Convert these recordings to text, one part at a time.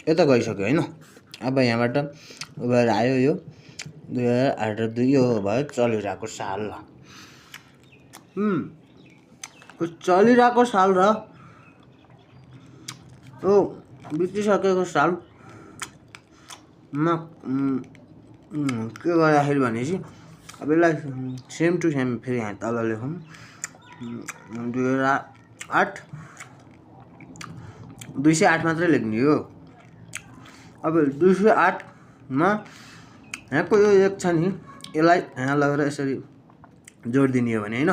यता गइसक्यो होइन। अब यहाँबाट भएर आयो यो 2008 यो भयो चलिरहेको साल। चलिरहेको साल र यो बितिसकेको सालमा के गर्दाखेरि भनेपछि अब यसलाई सेम टु सेम फेरि यहाँ तल लेखौँ 2008 208 मात्रै लेख्ने हो। अब 208मा यहाँको यो एक छ नि यसलाई यहाँ लगेर यसरी जोड दिने हो भने होइन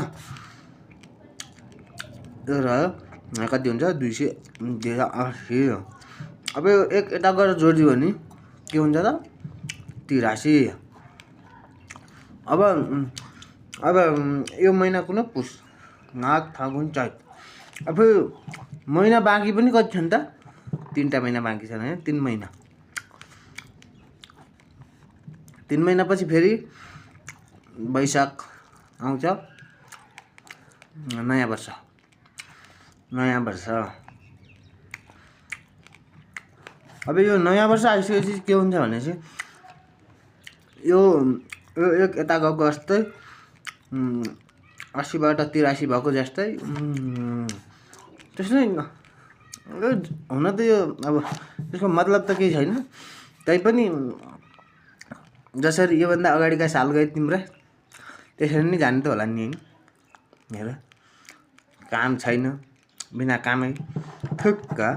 यो रह्यो यहाँ कति हुन्छ 280। अब यो एक यता गएर जोडिदियो भने के हुन्छ त 83। अब यो महिना कुन पुस माघ फागुन चैत। अब महिना बाँकी पनि कति छ नि त 3टा महिना बाँकी छन् होइन 3 महिना। 3 महिनापछि फेरि वैशाख आउँछ नयाँ वर्ष। अब यो नयाँ वर्ष आइसकेपछि के हुन्छ भने चाहिँ यो एक यता गएको जस्तै 80बाट 83 भएको जस्तै त्यस्तै हुन त यो अब त्यसको मतलब त केही छैन। तैपनि जसरी योभन्दा अगाडिका साल गए तिम्रो त्यसरी नै जाने त होला नि होइन। हेर काम छैन बिना कामै थुक्का